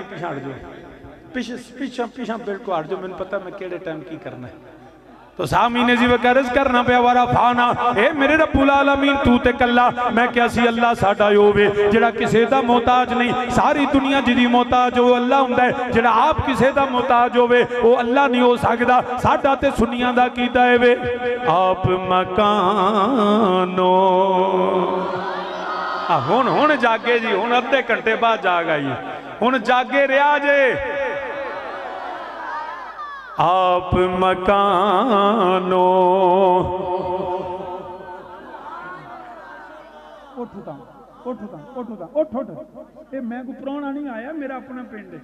پیچھے ہٹ جو پیچھے بالکل ہٹ جو، میں نے پتا میں کیڑے ٹائم کی کرنا ہے. تو سامین جی وقرض کرنا پیا ورفعنا، اے میرے رب العالمین تو تے کلا میں کیا سی اللہ ساڈا ہووے جڑا کسے دا محتاج نہیں. ساری دنیا جدی محتاج ہو اللہ ہوندا ہے، جڑا آپ کسے دا محتاج ہووے وہ اللہ نہیں ہو سکدا. ساڈا تے سنیاں دا کیتا ہے وے آپ مکانو. ہن جاگے جی، ہن ادھے گھنٹے بعد جاگ آئی، ہن جاگے رہا جے. آپ مکانو اٹھ اے میں کو پرانا نہیں آیا، میرا اپنا پنڈ ہے.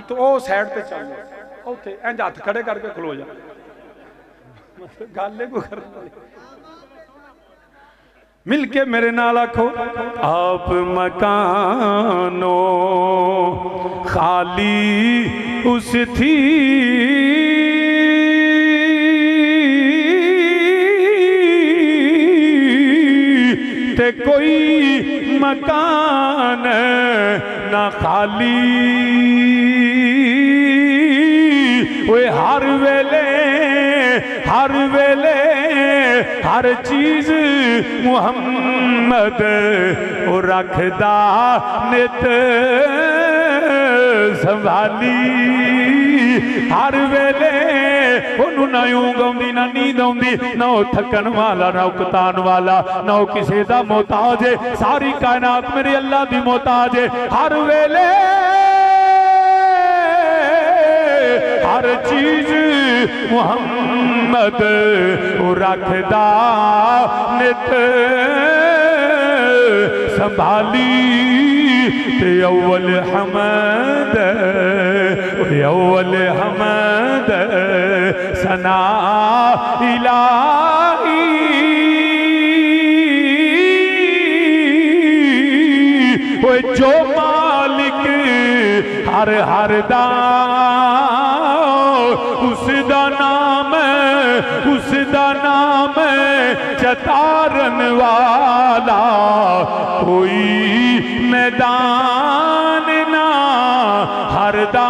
تو او سائیڈ پہ چل جا، اوتھے انج ہاتھ کھڑے کر کے کھلو جا، گالے کو کر مل کے میرے نال آکھو آپ مکانو. خالی اس تھی تے کوئی مکان نہ خالی. وہ ہر ویلے ہر چیز محمد رکھدا نت سنبھالی. ہر ویلے انہوں نہ یوں گوندی نہ نیند ہوندی، نہ تھکن والا نہ اکتان والا، نہ کسی دا محتاج ہے. ساری کائنات میری اللہ دی محتاج ہے. ہر ویلے ہر چیز محمد رکھدا نت سنبھالی. تے اول حمد ثنا الہی. وہ جو مالک ہر دا اس دا نام چتارن والا. کوئی میدان نہ ہر دا.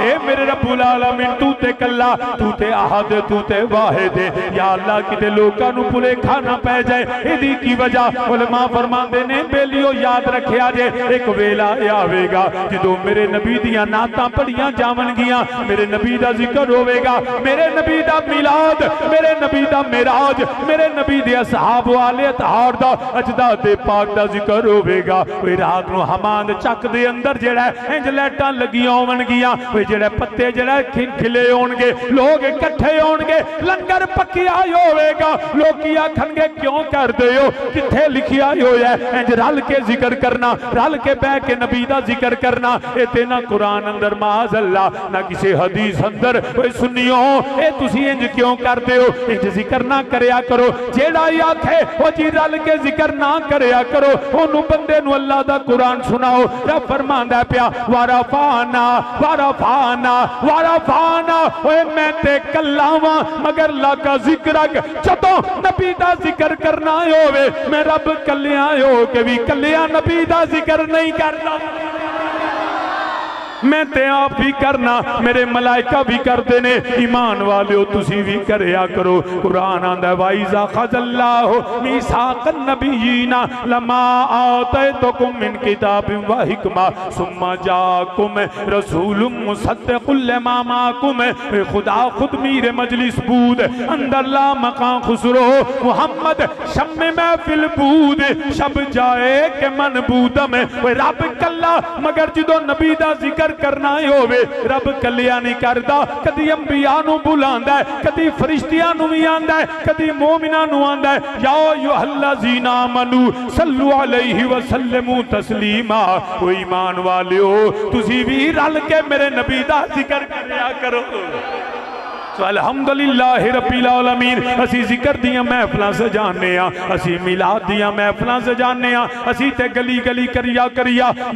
اے میرے رب العالمین تو تے کلا، تو تے احد، تو تے واحد. یا اللہ کتے لوکاں نو بھلے کھانا پہ جائے ایدی کی وجہ علماء فرماندے نے بیلیو یاد رکھیا جے ایک ویلا آوے گا جدو میرے نبی دیاں نعتاں پڑھیاں جاون گیاں، میرے نبی دا ذکر ہوے گا، میرے نبی دا میلاد، میرے نبی دا معراج، میرے نبی دے اصحاب والے اطہار دا اجداد پاک دا ذکر ہوے گا. کوئی رات نو حماند چک دے اندر جڑا انج لائٹاں لگیاں ہون گیاں، کوئی جڑے پتے جڑا کھلے ہون گے، لوگ اکٹھے ہون گے، لنگر پکیا ہوے گا. لوگ کیا کھن گے کیوں کر دے ہو، کتھے لکھیا ہویا ہے انج رل کے ذکر کرنا، رل کے بہ کے نبی دا ذکر کرنا. اے تے نہ قرآن اندر معاذ اللہ نہ کسی حدیث اندر. کوئی سنیو اے تسی انج کیوں کر دے ہو، انج ذکر نہ کریا کرو. جیڑا آکھے وہ جی رل کے ذکر نہ کریا کرو، انہوں بندے نو اللہ دا قرآن سناؤ. رب فرماندا پیا ورفعنا ورفعنا ورفعنا. اوے میں تے کلاواں مگر اللہ کا ذکرک جدوں نبی دا ذکر کرنا ہووے میں رب کلیاں ہو کے بھی کلیاں نبی دا ذکر نہیں کرنا. میں تے آپ بھی کرنا، میرے ملائکہ بھی کرتے نے. ایمان والے ہو تسی بھی کریا کرو. قرآن آندہ وَإِذَا خَذَ اللَّهُ مِيثَاقَ النَّبِيِّينَ لَمَا آتَيْتُكُم مِّن كِتَابٍ وَحِكْمَةٍ ثُمَّ جَاءَكُمْ رَسُولٌ مُصَدِّقٌ لِّمَا مَعَكُمْ. خدا خود میر مجلس بود اندر لا مقام خسرو محمد شم محفل بود شب جائے کہ من بودم. رب کلا مگر جدو نبی دا ذکر کرنا ہووے رب کلیا نہیں کردا. کدی انبیاء نو بلاندا ہے، کدی فرشتیاں نو بھی آندا ہے، کدی مومناں نو آندا ہے. یا ایھا الذین آمنوا صلوا علیہ وسلموا تسلیما. او ایمان والےو تسی بھی رل کے میرے نبی دا ذکر کریا کرو. الحمدللہ رب العالمین. اسی ذکر دیاں محفلاں سجانے ہاں، اسی میلاد دیاں محفلاں سجانے ہاں، اسی تے گلی گلی کریا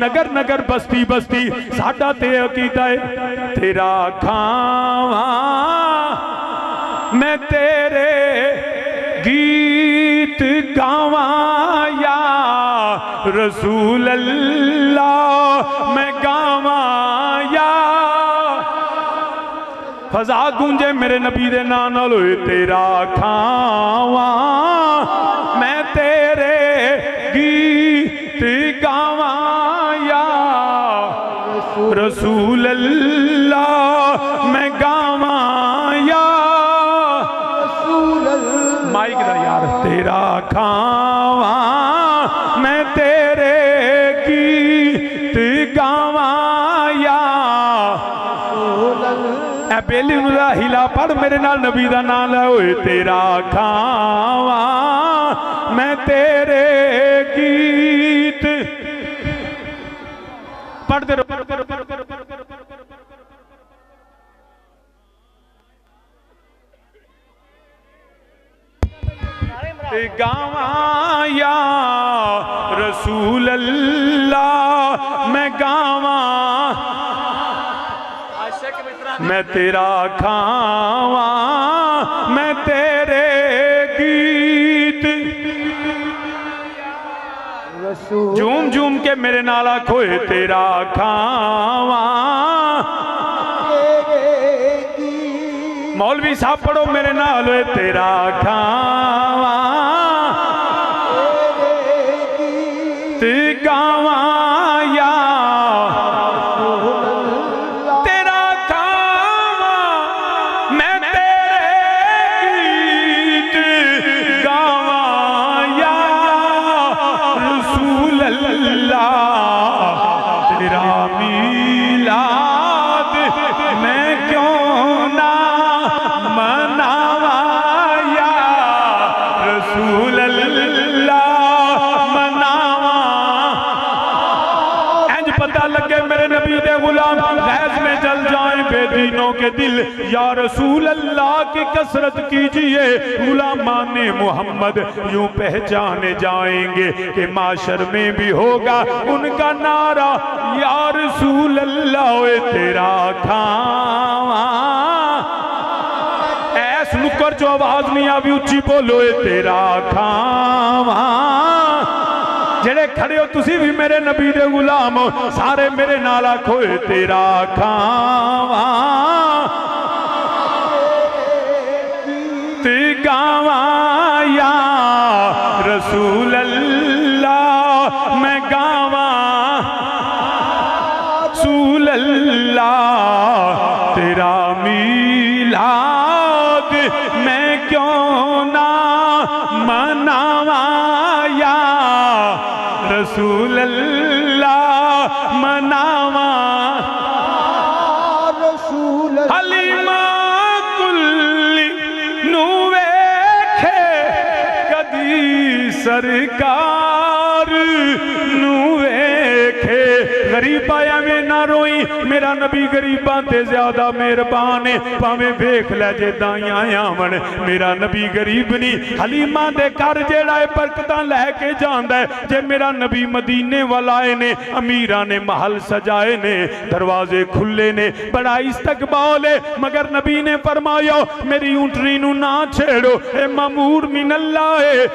نگر نگر بستی بستی. ساڈا تے عقیدہ ہے تیرا کھاواں میں تیرے گیت گاواں یا رسول اللہ فضا گونجے میرے نبی دے نال ہوئے تیرا کھاواں میں تیرے گیت گاواں یا رسول اللہ میں گاواں یا رسول اللہ مائک دا یار تیرا کھاواں میں تیرے گیت گاواں یا رسول اللہ اے بیلی انہوں ہلا پڑھ میرے نال نبی دا نال ہوئے تیرا کھاواں میں تیرے گیت پڑھ دے رو گاواں یا رسول اللہ میں گاواں میں تیرا کھاواں میں تیرے گیت جھوم جھوم کے میرے نالا کھوئے تیرا کھاواں مولوی صاحب پڑھو میرے نال ہوئے تیرا کھاواں گاواں یا تیرا کھاواں میں تیرے گیت گاواں یا رسول اللہ تیرا میلاد میں کیوں نہ مناواں یا رسول اللہ مناواں انج پتہ لگے میرے نبی دے غلام غیظ میں جل جائیں بے دینوں کے دل یا رسول اللہ کی کثرت کیجئے غلامان محمد یوں پہچانے جائیں گے کہ معاشر میں بھی ہوگا ان کا نعرہ یا رسول اللہ ہوئے تیرا کھاواں ایس نکر جو آواز نہیں آوی اچھی بولو اے تیرا کھاواں جڑے کھڑے ہو تسی بھی میرے نبی دے غلام ہو سارے میرے نالا کھوئے تیرا کھاواں تی گاواں یا رسول اللہ میں گاواں رسول اللہ تیرا میلاد میں کیوں نہ مناواں یا رسول اللہ مناواں حلیمہ کلی نو ویکھے کدی سرکار نو ویکھے غریب آیا میں نہ روئی میرا نبی غریبان تے زیادہ مہربانے پاویں ویکھ لے جے دائیاں آون میرا نبی غریب نہیں حلیمہ دے گھر جیڑا برکتاں لے کے جاندہ ہے جے میرا نبی مدینے والائے نے امیران نے محل سجائے نے دروازے کھلے نے بڑا استقبال ہے مگر نبی نے فرمایا میری اونٹنی نو نہ چھیڑو اے مامور من اللہ ہے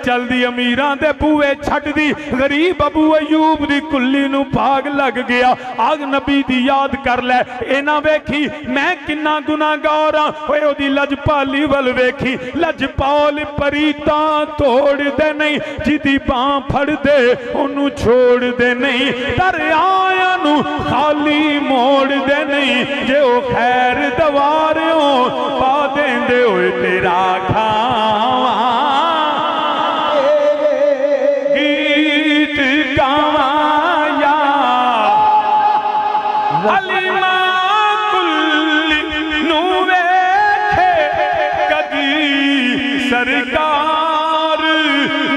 چل دی امیران دے بوئے چھٹ دی غریب ابو ایوب دی کلی نو بھاگ لگ گیا آگ نبی دی یاد کر لے اے نہ ویکھی میں کنا گناہ گارا ہوئے او دی لج پالی ول ویکھی لج پال پریتاں توڑ دے نہیں جیدی پاں پھڑ دے انہوں چھوڑ دے نہیں در آیا نو خالی موڑ دے نہیں جے او خیر دواریوں پا دیں دے ہوئے تیرا کھاواں گیت گاواں یا حلیمہ کلی نو ویکھے کدی سرکار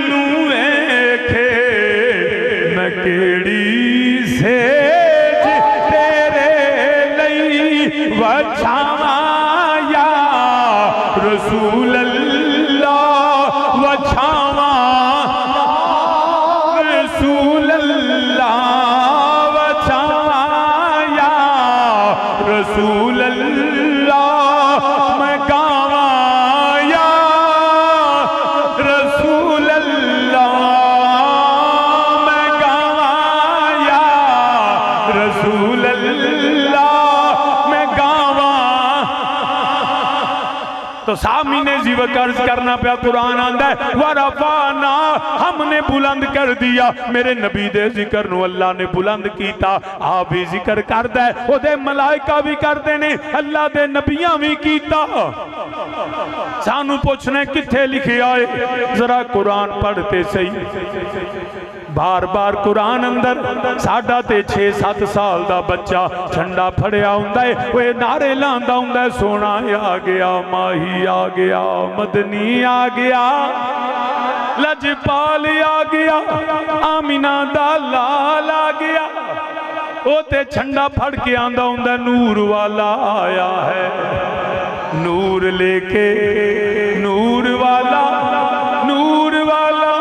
نو ویکھے میں کیڑی سیج تیرے لئی وچھاواں یا رسول اللہ وچھاواں رسول اللہ وچھاواں یا رسول اللہ میں گاواں یا رسول اللہ میں گاواں یا رسول اللہ میں گاواں تو سامین زیوک عرض کرنا پیا قرآن آندہ ہے وَرَفَعْنَا ہم نے بلند کر دیا میرے نبی دے ذکر نو اللہ نے بلند کیتا آپ بھی ذکر کر دے او دے ملائکہ بھی کر دینے اللہ دے نبیاں بھی کیتا سانو پوچھنے کتھے لکھے آئے ذرا قرآن پڑھتے صحیح بار بار قرآن اندر ساڑھا تے 6-7 سال دا بچہ چھنڈا پھڑیا ہوندہ ہے وہ نعرے لاندہ ہوندہ ہے سونا آ گیا ماہی آ گیا مدنی آ گیا لجپال آ گیا آمینہ دا لال آ گیا او تے چھنڈا پھڑ کے آندہ ہوندہ نور والا آیا ہے نور لے کے نور والا نور والا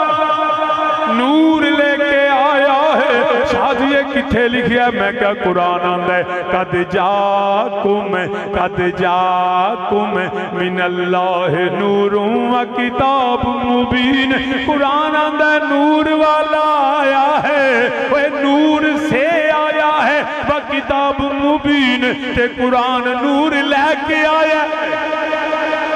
نور لے کے آیا ہے شاید یہ کتھے لکھیا ہے میں کیا قرآن آندہ ہے قد جاکم من اللہ نور و کتاب مبین قرآن آندہ ہے نور والا آیا ہے وہ نور سے آیا ہے وہ کتاب مبین تے قرآن نور لے کے آیا ہے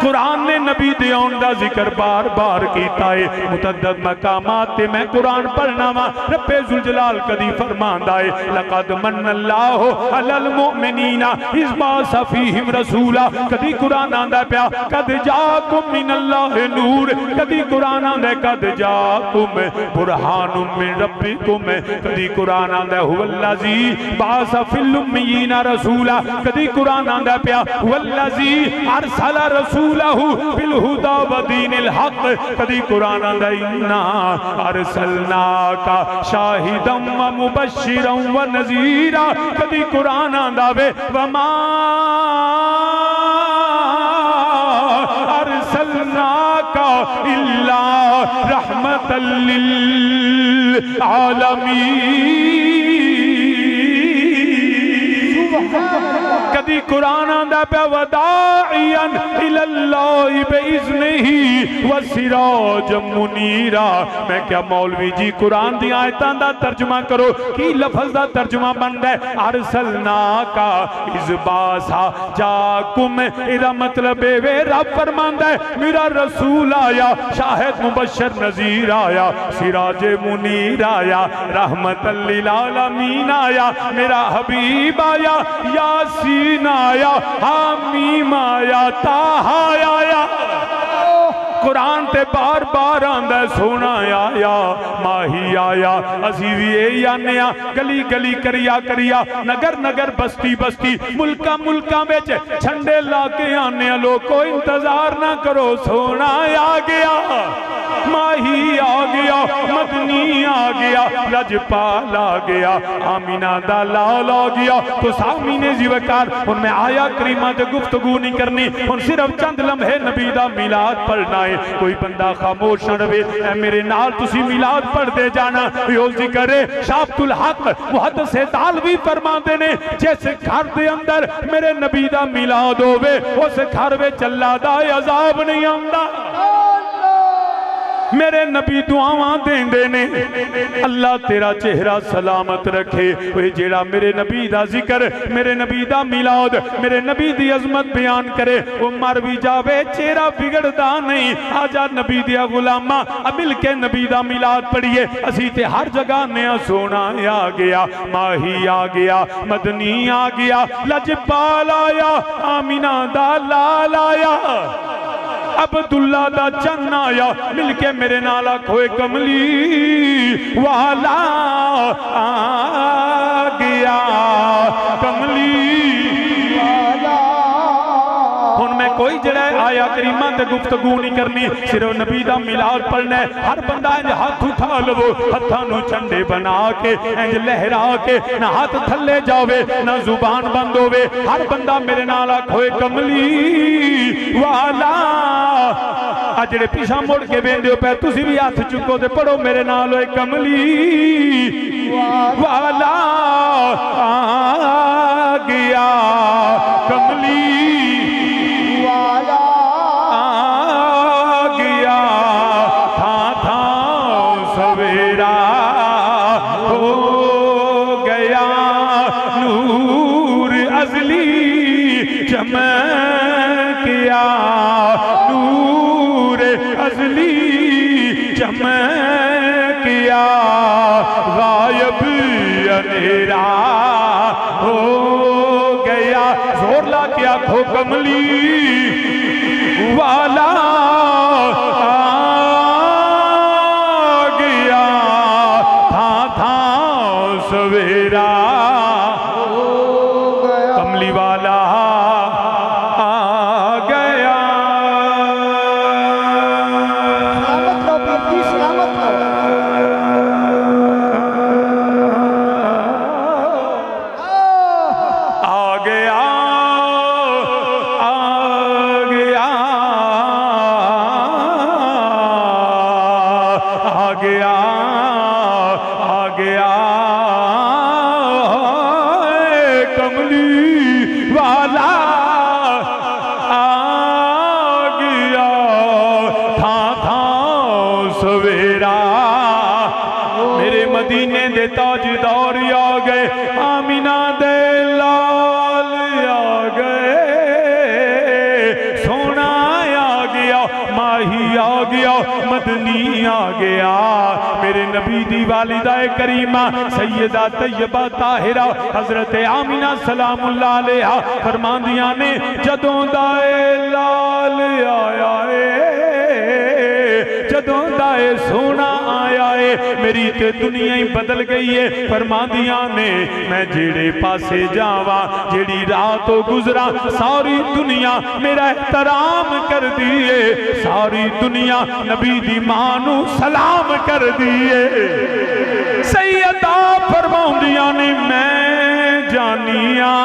قرآن نے نبی دیون دا ذکر بار بار کیتا ہے متعدد مقامات تے میں قرآن پڑھنا وا رب ذوالجلال کدی فرماندا ہے لقد من اللہ علی المؤمنین اذ بعث فیہم رسولا کدی قرآن آندا پیا قد جاکم من اللہ نور کدی قرآن آندا ہے قد جاکم برہان من ربکم کدی قرآن آندا ہے هو الذی بعث فی الامیین رسولا کدی قرآن آندا پیا هو الذی ارسل رسول بالہدا و دین الحق کدی قرآن اندائینا ارسلناکا شاہدا و مبشرا و نذیرا کدی قرآن انداوے وما ارسلناکا الا رحمتا للعالمین کدی قرآن آندہ پہ وداعیاً الاللہ بإذنہی وسراج منیرا میں کیا مولوی جی قرآن دی آیتاں دا ترجمہ کرو کی لفظ دا ترجمہ بند ہے ارسلناکا اذ باسا جاکم ادھا مطلب ہے رب فرماندہ ہے میرا رسول آیا شاہد مبشر نذیر آیا سراج منیر آیا رحمت للعالمین آیا میرا حبیب آیا یاسین آیا حامیم آیا تاہا آیا قرآن تے بار بار آندہ ہے سونا آیا ماہی آیا عزیزی آنیا گلی گلی کریا کریا نگر نگر بستی بستی ملکہ ملکہ میں چھنڈے لاکے آنیا لوگ کو انتظار نہ کرو سونا آ گیا ماہی آ گیا مدنی آ گیا لجپال آ گیا آمینہ دا لال آ گیا تو سامین زیوکار ان میں آیا کریمہ دے گفتگو نہیں کرنی ان صرف چند لمحے نبی دا میلاد پڑھنا ہے کوئی بندہ خاموش نہ رہے اے میرے نال تسی میلاد پڑھ دے جانا یہ ذکر ہے شافت الحق محدث دالوی فرما دینے جیسے گھر دے اندر میرے نبی دا میلاد ہوئے اس گھر وے چلا دا عذاب نہیں آندہ میرے نبی دعاواں دین دینے اللہ تیرا چہرہ سلامت رکھے وہ جیڑا میرے نبی دا ذکر میرے نبی دا میلاد میرے نبی دی عظمت بیان کرے وہ مر بھی جاوے چہرہ بگڑدا نہیں آجا نبی دیا غلامہ مل کے نبی دا میلاد پڑھئے اسی تے ہر جگہ نیا سونا آ گیا ماہی آ گیا مدنی آ گیا لجپال آیا آمینہ دا لال آیا عبداللہ دا چن آیا مل کے میرے نالا کھوئے کملی والا آ گیا کملی والا ان میں کوئی جڑے آیا کریمہ تے گفتگو نہیں کرنی صرف نبی دا میلاد پڑھنا ہے ہر بندہ انج ہاتھ اٹھا لو ہتھانو چنڈے بنا کے انج لہرا کے نہ ہاتھ تھلے جاوے نہ زبان بند ہوئے ہر بندہ میرے نالا کھوئے کملی والا اجڑے پیشا موڑ کے بیندے پہ تسی بھی ہاتھ چکو دے پڑھو میرے نالو کملی والا آ گیا کملی والا آ گیا تھا تھا سویرا ہو گیا نور ازلی چمکیا نور ازلی چمکیا غائب اندھیرا ہو گیا زور لا کے آنکھو کملی والا آ گیا تھا سویرا کملی والا آ گیا سلامت لو بیٹی سلامت لو آ گیا آ گیا آ گیا آ گیا کملی والا آ گیا تھا سویرا میرے مدینے دے تاجدار آ گئے آمینہ دے لال آ گئے سونا آ گیا ماہی آ گیا مدنی آ گیا میرے نبی دی والدہ کریمہ سیدہ طیبہ طاہرہ حضرت آمینہ سلام اللہ علیہ فرماندیاں نے جدوں دائے لال آیا ہے جدوں دائے سونا آیا ہے میری تے دنیا ہی بدل گئی ہے فرماندیاں نے میں جیڑے پاسے جاوا جیڑی راتوں گزرا ساری دنیا میرا احترام کر دیئے ساری دنیا نبی دی مانو سلام کر دیئے سیدہ فرماندیاں نے میں جانیاں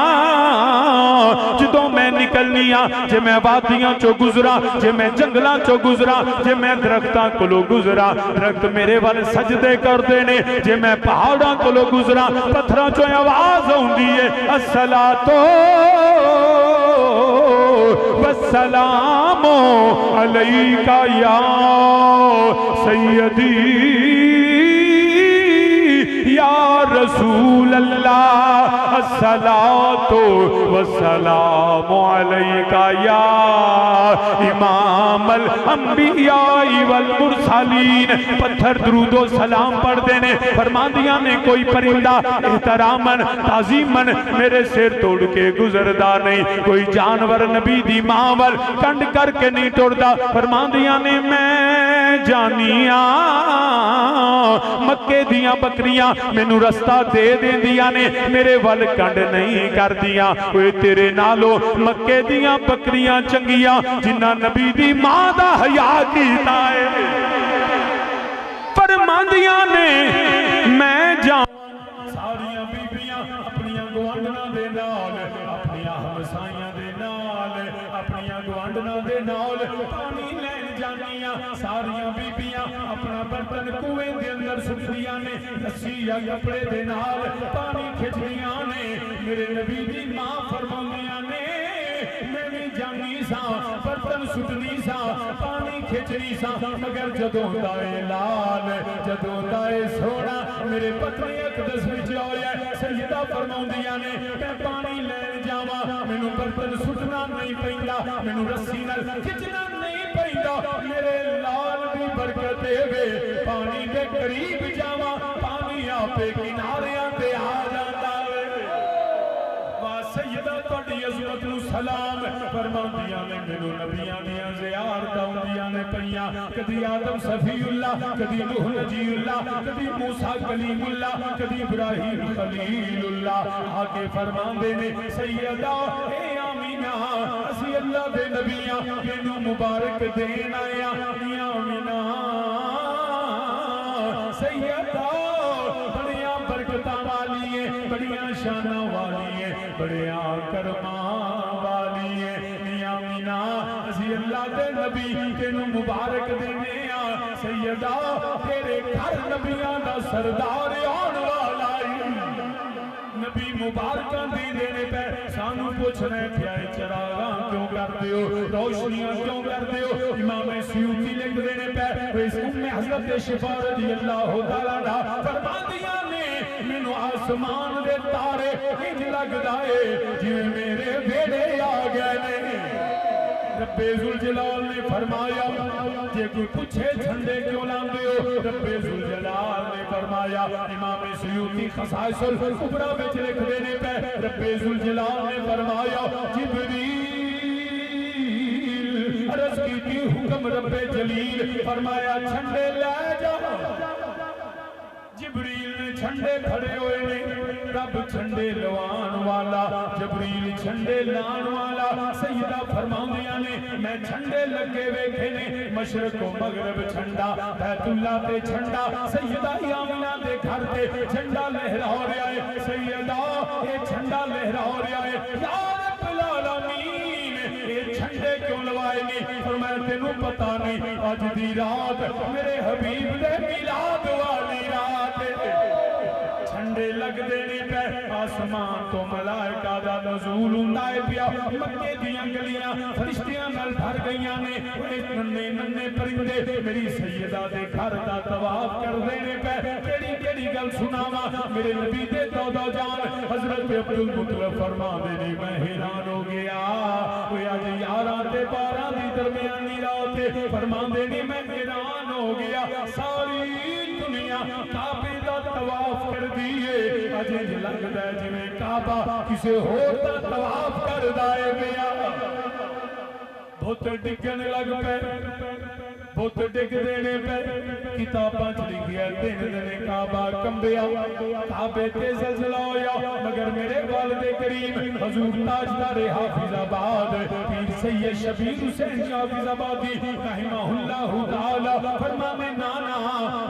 جدوں میں نکلنیاں جے میں وادیاں چو گزرا جے میں جنگلاں چو گزرا جے میں درختاں کلو گزرا درخت میرے والے سجدے کر دینے جے میں پہاڑاں کلو گزرا پتھراں چو آواز ہوندی ہے الصلاۃ والسلام علیک یا سیدی یا رسول اللہ الصلاۃ والسلام علیک یا امام الانبیاء والمرسلین پتھر درود و سلام پڑھ دینے فرماندیاں نے کوئی پرندہ احترامن تعظیمن میرے سر توڑ کے گزردہ نہیں کوئی جانور نبی دی ماول کنڈ کر کے نہیں توڑدا فرماندیاں نے میں جانیاں مکے دیاں بکریاں مینوں رستہ دے دیندیاں نے میرے ول کنڈ نہیں کر دیاں کوئی تیرے نالو مکے دیاں بکریاں چنگیاں جنہ نبی دی ماں دا حیا کیتا ہے فرماندیاں نے میں جان ساریاں بیبیاں اپنیاں گوانڈنا دے نال اپنیاں ہمسائیاں دے نال اپنیاں گوانڈنا دے نال پانی لین جانیاں ساریاں بیبیاں اپنا برتن کوئیں دے اندر سٹھیاں نے رسی یا کپڑے دے نال پانی کھچڑیاں نے میرے نبی دی ماں فرماندیاں نے میں بھی جانی سا برتن سٹنی سا پانی کھچنی سا مگر جدوں دائے لال جدوں دائے سونا میرے پتر اقدس وچ آیا سیدہ فرماندیاں نے میں پانی لین جاواں مینوں برتن سٹنا نہیں پیندا مینوں رسی نال کھچنا نہیں پیندا میرے لال دی برکت دے پانی دے قریب جاواں پانی آپے کناریاں تے آ جاندا وے واہ سیدہ تہاڈی عظمت نو سلام فرماندیاں نے مینوں نبیاں دیاں زیارتاں ہوندیاں نے پیاں کدی آدم صفی اللہ کدی نوح نجی اللہ کدی موسیٰ کلیم اللہ کدی ابراہیم خلیل اللہ آگے فرماندے نے سیدہ اے آمینہ اسی اللہ دے نبیاں مینوں مبارک دین آیا آمینہ سیدہ بڑیاں برکتاں والی ہیں بڑیاں شاناں والی ہیں بڑیاں کرماں والی ہیں آمینہ اسی اللہ دے نبی تینوں مبارک دینے سیدہ تیرے گھر نبیاں دا سردار آن والا نبی مبارکاں دی دینے پہ سانو پوچھنے پیائے چراغاں کیوں کر دیو روشنیاں کیوں کر دیو امام سیوطی لکھ دینے پہ اس حضرت شفا رضی اللہ تعالیٰ فرماندیاں نے مینوں آسمان دے تارے انج لگ دائے جو میرے بیڑے ربے ذوالجلال نے فرمایا جے کوئی پوچھے جھنڈے کیوں لاندے ہو ربے ذوالجلال نے فرمایا امام سیوطی خصائص الکبریٰ وچ لکھ دینے پہ ربے ذوالجلال نے فرمایا جبریل عرض کی تھی حکم رب جلیل فرمایا جھنڈے لے جا جبریل نے جھنڈے کھڑے ہوئے نے رب جھنڈے لوان والا جبریل جھنڈے لان والا سیدہ فرماندیاں نے میں جھنڈے لگے ویکھے نے مشرق و مغرب جھنڈا بیت اللہ تے جھنڈا سیدہ آمنہ دے گھر تے جھنڈا لہرا رہا ہے سیدہ یہ جھنڈا لہرا رہا ہے یا رب العالمین یہ جھنڈے کیوں لوائے نہیں فرمایا تینوں پتہ نہیں اج دی رات میرے حبیب دے میلاد والی رات جھنڈے لگ دینے پہ آسمان تو ملائکہ دا نزول اندائے پیا مکے دیاں گلیاں فرشتیاں نال بھر گئیاں نے ننے ننے پرندے میری سیدہ دے گھر دا طواف کر دینے پہ کیڑی گل سناواں میرے نبی دے دو جان حضرت عبدالمطلب فرما دینے میں حیران ہو گیا وہ آج 11 تے 12 دی درمیانی رات فرما دینے میں حیران ہو گیا ساری دنیا کعبے دا طواف کر دیئے اجے لگدا ہے جویں کعبہ کسے ہور دا طواف کردا ہے گیا بہت ڈگن لگ پے بہت ڈگ دینے پہ کتاباں چ لکھیا دن دن کعبہ کمبیا کعبے تے زلزلہ ہویا مگر میرے والد کریم حضور تاجدار حافظ آباد پیر سید شبیر حسین حافظ آبادی رحمہ اللہ تعالی فرمانے نانا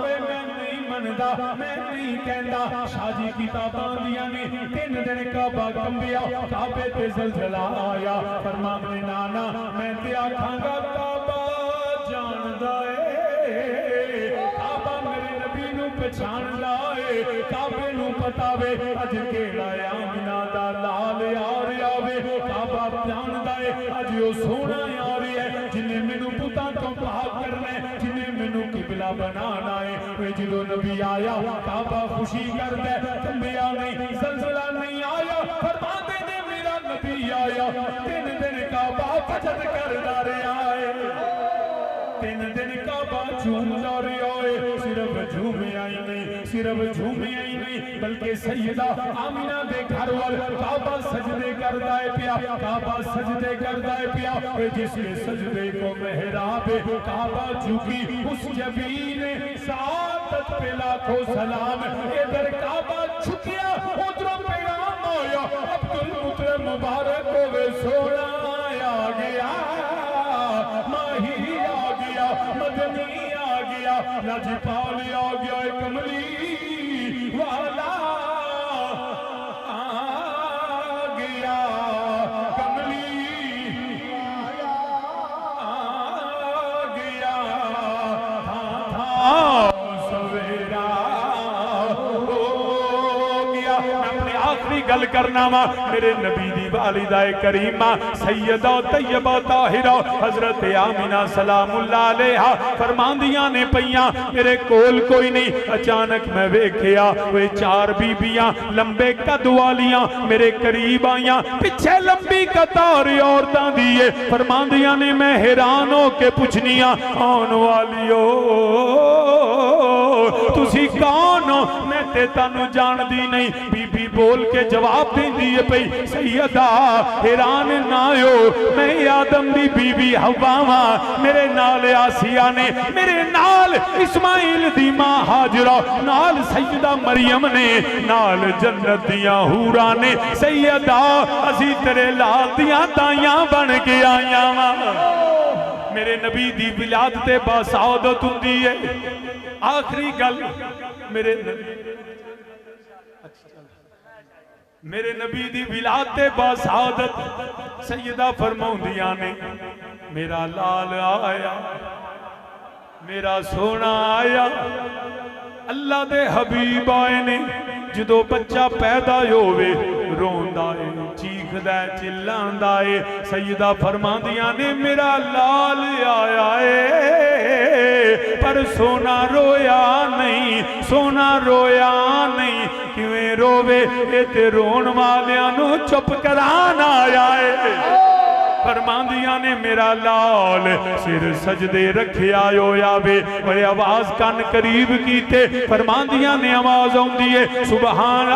میں نہیں مندا میں نہیں کہندا شاہ جی کتاباں دیاں نے دن دن کعبہ کمبیا کعبے تے زلزلہ آیا فرمانے نانا میں تے آکھاں گا کعبہ جاندا اے کعبہ میرے نبی نو پہچان لائے کعبے نو پتا وے اج کیڑا آمنہ دا لال آ رہا وے کعبہ جاندا اے اج او سونا آ رہی ہے جنہیں مینوں بتاں تو پاک کرنا ہے جنہیں مینوں قبلہ بنانا ہے وہ جدوں نبی آیا کعبہ خوشی کردا ہے کمبیا نہیں زلزلہ نہیں آیا فرماندے نے میرا نبی آیا دن دن کعبہ فجر کردا رہیا ہے تین دن کعبہ جھومدا رہیا ہے صرف جھومے آئی نہیں بلکہ سیدہ آمنہ دے گھر وال کعبہ سجدے کردا ہے پیا کعبہ سجدے کردا ہے پیا جس کے سجدے کو محراب کعبہ جھکی اس جبین سعادت پہ لاکھوں سلام ادھر کعبہ جھکیا ادھر پیغام آیا عبدالمطلب مبارک ہوئے سونا آ گیا ماہی مدنی آ گیا لاجپال آ گیا کملی والا آ گیا کملی آ گیا تھا سویرا ہو گیا اپنی آخری گل کرنا وا میرے نبی دی والدہ کریمہ سیدہ طیبہ طاہرہ حضرت آمنہ سلام اللہ علیہا فرماندیاں نے پئیاں میرے کول کوئی نہیں اچانک میں ویکھیا وہ 4 بیبیاں لمبے قد والیاں میرے قریب آیاں پیچھے لمبی قطار عورتاں دیے فرماندیاں نے میں حیران ہو کے پوچھنیاں آن والیو تسی کون ہو میں تے تانوں جان دی نہیں بی بی بول کے جواب دیں دیئے پئی سیدہ حیران نہ ہو میں آدم دی بی بی حواما میرے نال آسیہ نے میرے نال اسماعیل دی ماں حاجرہ نال سیدہ مریم نے نال جنت دیاں حورا نے سیدہ اسی تیرے لال دیاں دائیاں بن کے آیاں میرے نبی دی ولادت باسعادت ہوندی ہے آخری گل میرے نبی دی ولادت باسعادت سیدہ فرماؤندیاں نے میرا لال آیا میرا سونا آیا اللہ دے حبیب آئے نے جدو بچہ پیدا ہوئے روندہ ہے چیخدہ ہے چلاندا ہے سیدہ فرماندیاں نے میرا لال آیا ہے پر سونا رویا نہیں کیویں روے تے رون والیاں نو چپ کران آیا ہے فرماندیاں نے میرا لال سر سجدے رکھیا ہویا وے اور آواز کان قریب کیتے فرماندیاں نے آواز آؤندی ہے سبحان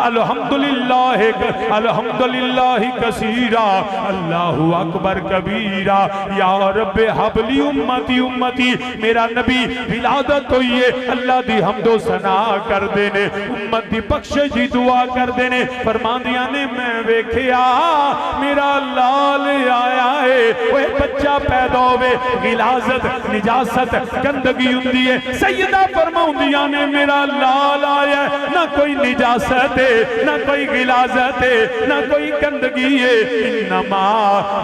الحمدللہ کثیرا اللہ اکبر کبیرا یا رب حبلی امتی امتی میرا نبی ولادت ہوئی ہے اللہ دی حمد و ثنا کر دینے امت دی بخشش دی دعا کر دینے فرماندیاں نے میں ویکھیا میرا لال آیا ہے وہ بچہ پیدا ہوئے غلاظت نجاست گندگی ہوندی ہے سیدہ فرماندیاں نے میرا لال آیا ہے نہ کوئی نجاست ہے نہ کوئی غلاظت ہے نہ کوئی گندگی ہے انما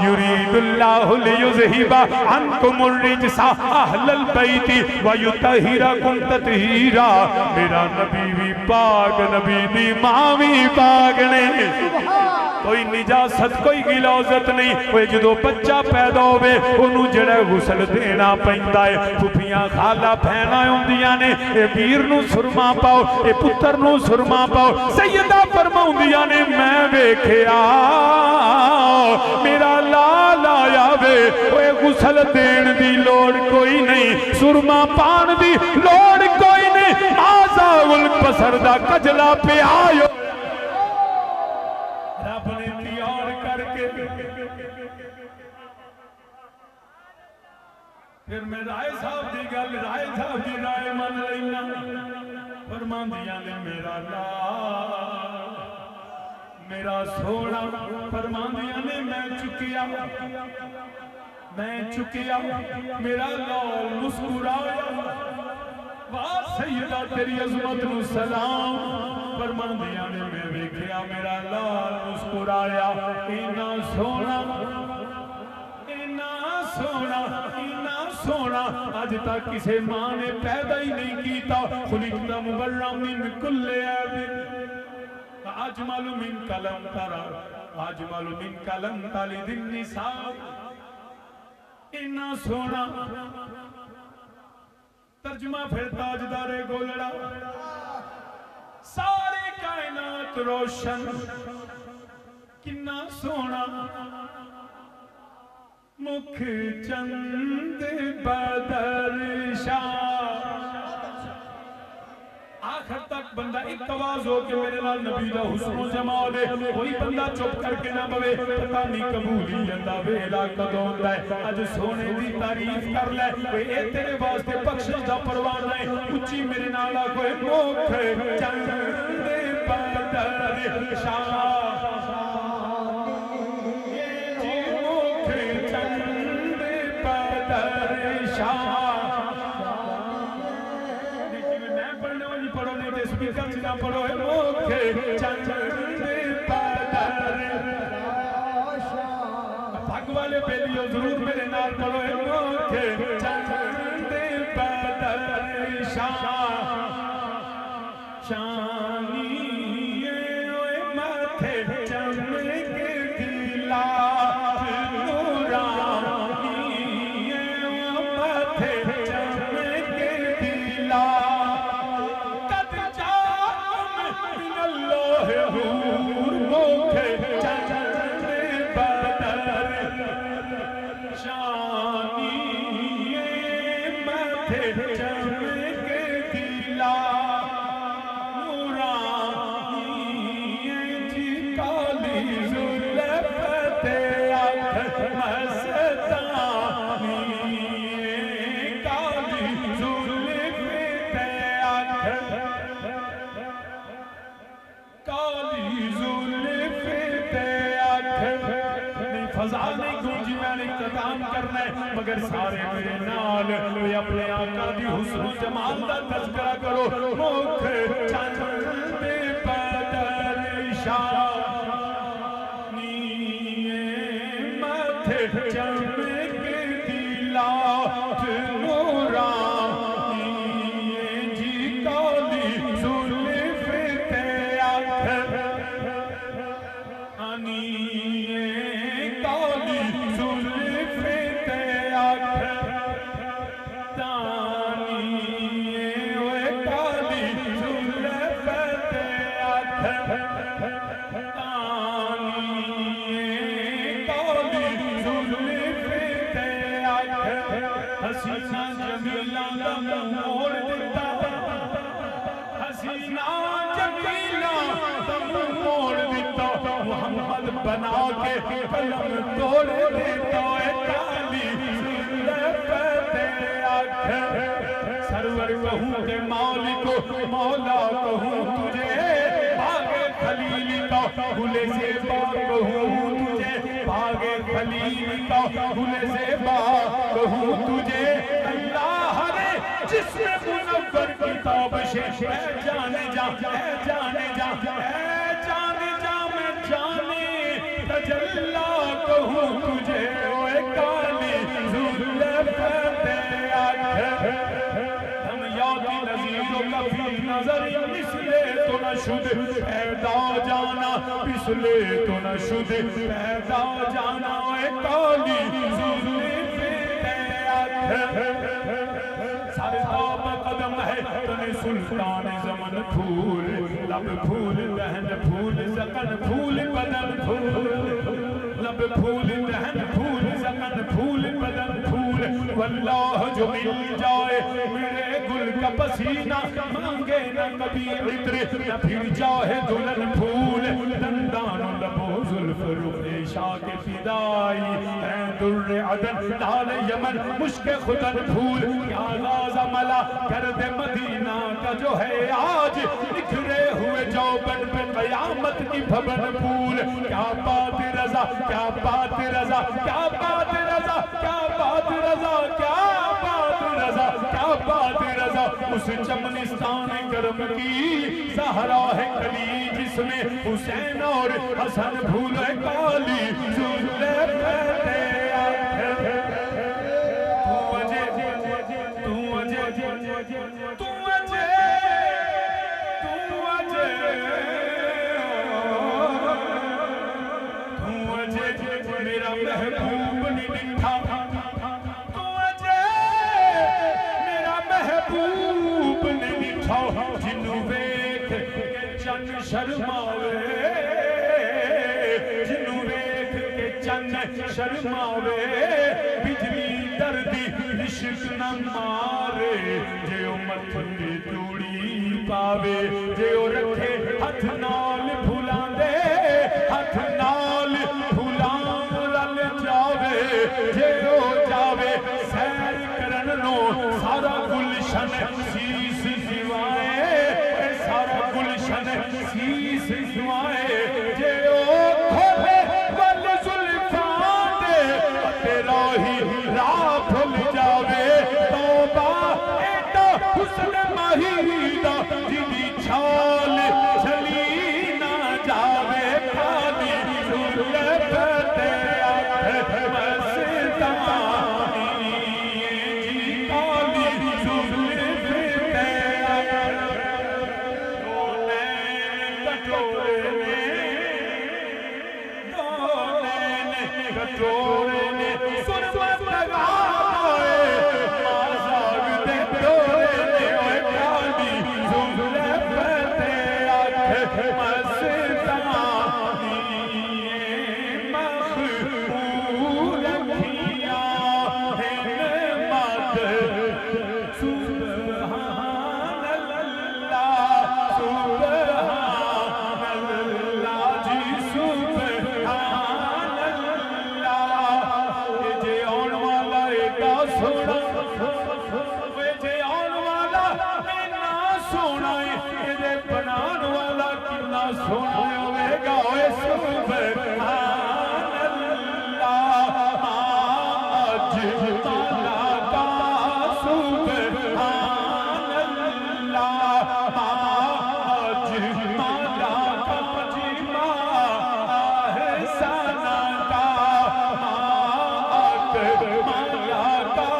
یرید اللہ لیذہب عنکم الرجس اہل البیت ویطہرکم تطہیرا میرا نبی بھی پاک نبی دی ماں بھی پاک نے کوئی نجاست کوئی غلاظت نہیں وہ جدو بچہ پیدا ہوئے انہوں جڑے غسل دینا پہندا ہے پھپھیاں خالہ بہناں ہوندیاں نے اے پیر نو سرما پاؤ اے پتر نو سرما پاؤ سیدہ فرماؤندیاں نے میں ویکھیا میرا لال آیا وے وہ غسل دین دی لوڑ کوئی نہیں سرما پان دی لوڑ کوئی نہیں آزا البصر دا کجلا پہ آئے رب نے تیار کر کے پھر میں رائے صاحب دی گل رائے صاحب دی رائے من لینا فرماندیاں نے میرا لال میرا سونا فرماندیاں نے میں چکیا میرا لال مسکرایا واہ سیدہ تیری عظمت نو سلام فرماندیاں نے میں ویکھیا میرا لال مسکرایا اینا سونا آج تک کسے ماں نے پیدا ہی نہیں کیتا خلقت مبرم من کل عیب اجمل من کلم ترا اجمل من کلم تلد النساء اینا سونا ترجمہ پھر تاجدار گولڑا ساری کائنات روشن کنا سونا مکھ چند بدر شاہ آخر تک بندہ ایک آواز ہو کہ میرے نال نبی دا حسن و جمال ہے کوئی بندہ چپ کر کے نہ بوے پتہ نہیں قبولیت دا ویلا کدوں ہوندا ہے اج سونے دی تعریف کر لے اے تیرے واسطے بخشش دا پروانہ ہے اچھی میرے نال کوئی مکھ چند بدر شاہ پڑھو ہے مکھ چند بدر بھگ والے بیلیو ضرور میرے نال پڑھو ہے مکھ چند بدر شانی اوے ماتھے چمک دلا نورانی ماتھے چمک دلا مگر سارے میرے نال اپنے آقا دی حسن و جمال دا تذکرہ کرو مکھ چند بدر شانی ماتھے چمک دلا نورانی جی کالی زلف تے آنکھ آنی کالی زلف کالی زلف بنا کے قلم توڑ دیتا ہے کالی تیرے آنکھ سرور کہوں کہ مالکو مولا کہوں تجھے بھاگے خلیل کا گلے سے کہوں تجھے بھاگے خلیل کا گلے سے کہوں تجھے اللہ نے جس میں منور کتاب سے اے جانے جا اے جانے جا اے جانے جا میں جانے تجلا کہوں تجھے اے کالی زلف تیرے آنکھ ہم یادی نظیروں کا فی نظر مثلے تو نہ شد پیدا جانا مثلے تو نہ شد پیدا جانا اے کالی زلف تیرے آنکھ سارے خواب قدم ہے تنے سلطان زمن پھول لب پھول دہن پھول زکن پھول بدن پھول لب پھول دہن پھول زکن پھول بدن پھول واللہ جو مل جائے میرے گل کا پسینہ مانگے نہ کبھی عطر نہ پھر جاہے دلن پھول دندان و لبو زلف رخ شاہ کے فدائی اے در عدن لال یمن مشک خدن پھول کیا غازہ ملا گرد مدینہ کا جو ہے آج نکھرے ہوئے جوبن پہ قیامت کی بھبن پھول کیا بات رضا کیا بات رضا کیا بات رضا کیا بات رضا کیا بات رضا کیا بات رضا اس چمنستان کرم کی سہرا ہے کلی جس میں حسین اور حسن بھولے کالی زلف تیرے آنکھ تو اجے تو اجے تو اجے میرا محبوب نہیں دکھا تو اجے میرا محبوب نہیں دکھا جنو ویکھ کے چن شرماوے جنو ویکھ کے چن شرماوے بجلی دردی عشق نہ مارے جے او متھے چوڑی پاوے جے او رکھے ہتھ نال بھلا دے ہتھ نال بھلا رل جاوے جے او جاوے سیر کرن نو سارا گلشن سیس سوائے سارا گلشن سیس سوائے جے او کھولے ول زلفان دے تیرا ہی راہ بھل جاوے توبہ ایڈا حسن مہیدہ جدی چھال چلی نہ جاوے کالی زلف تیرے آنکھ مستانی جی کالی زلف تیرے آنکھ دو نین کٹورے نے سرمت لگائے مازاگ دے ڈورے نے اوے کالی زلف تیرے آنکھ مستانی مخبول اکھیاں ہمت سبحان اللہ سبحان اللہ جی سبحان اللہ جے آن والا ایڈا سونا جے آن والا اینا سونا جے بنان والا کنا سونا ہوئے گا اے سبحان اللہ آج تالا کا سبحان اللہ آج تالا کا جیما احسانہ کا آت مالا کا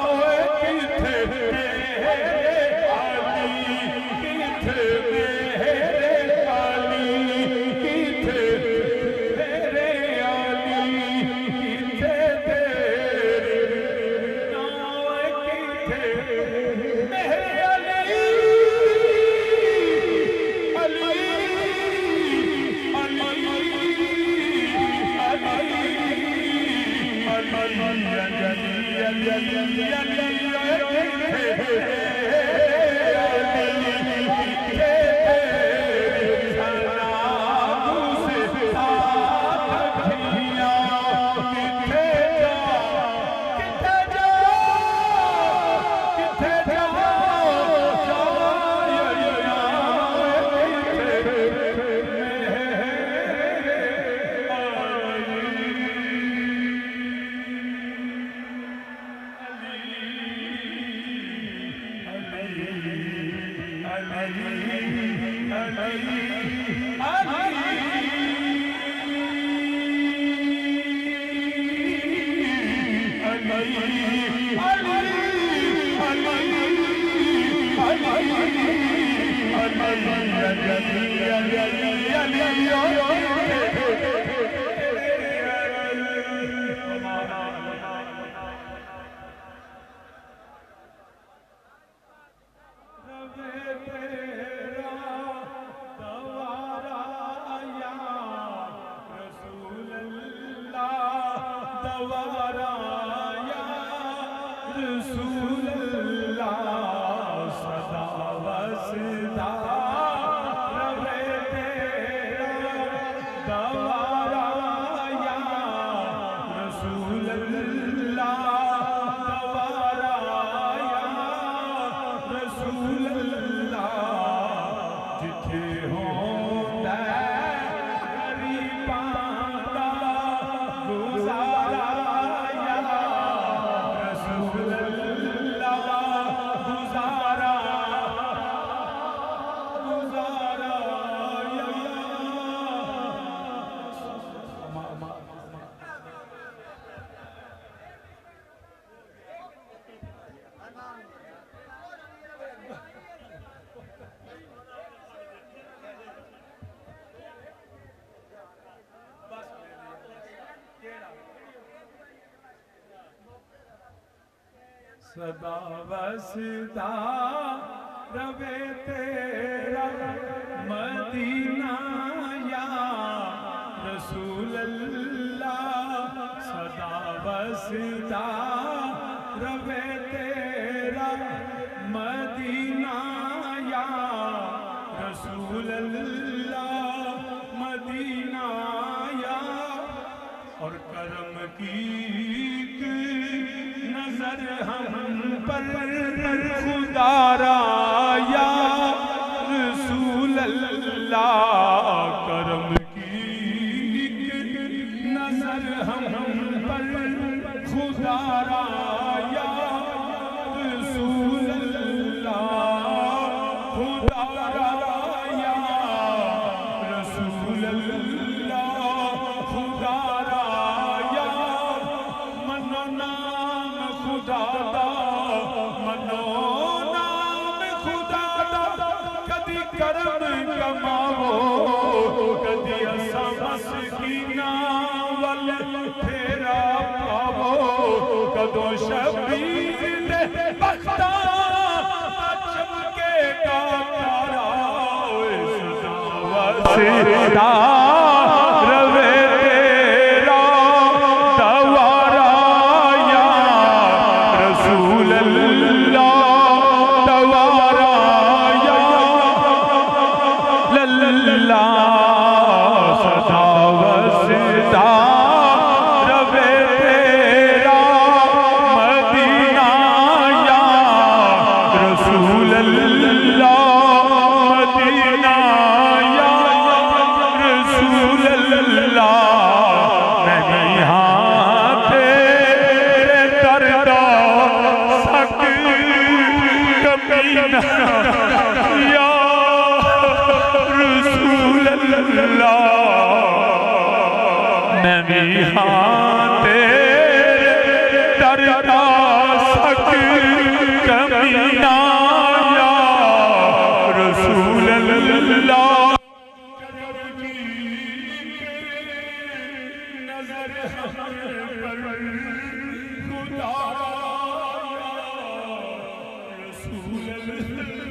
کتھے میرے علی کتھے میرے علی کتھے میرے علی کتھے تیرے نام کتھے میرے علی علی علی دوارا یا رسول اللہ صدا وسدا روے تیرا دوارا یا رسول اللہ دوارا یا رسول اللہ جتھے ہوندا غریباں دا گزارا یا رسول اللہ گزارا گزارا یا صدا وسدا روے تیرا مدینہ یا رسول اللہ صدا وسدا روے تیرا مدینہ یا رسول اللہ مدینہ یا اور کرم کی نظر ہم پر خدا را یا رسول اللہ کرم کی نظر ہم پر خدا را یا رسول اللہ خدا را یا رسول اللہ خدا را یا منو نام خدا دا منو نام خدا دا کدی کرم کماو کدی اساں مسکیناں ول پھیرا پاو کدو شبیر دے بختاں چمکے گا تارا وسدا روے تیرا دوارا یا رسول اللہ دوارا یا اللہ صدا وسدا روے تیرا مدینہ یا رسول اللہ مدینہ یا رسول اللہ میں یہاں تیرے در دا سک کمینہ یا رسول اللہ میں یہاں تیرے در دا سک کمینہ یا رسول اللہ نظر ہم پر خدا را یا رسول اللہ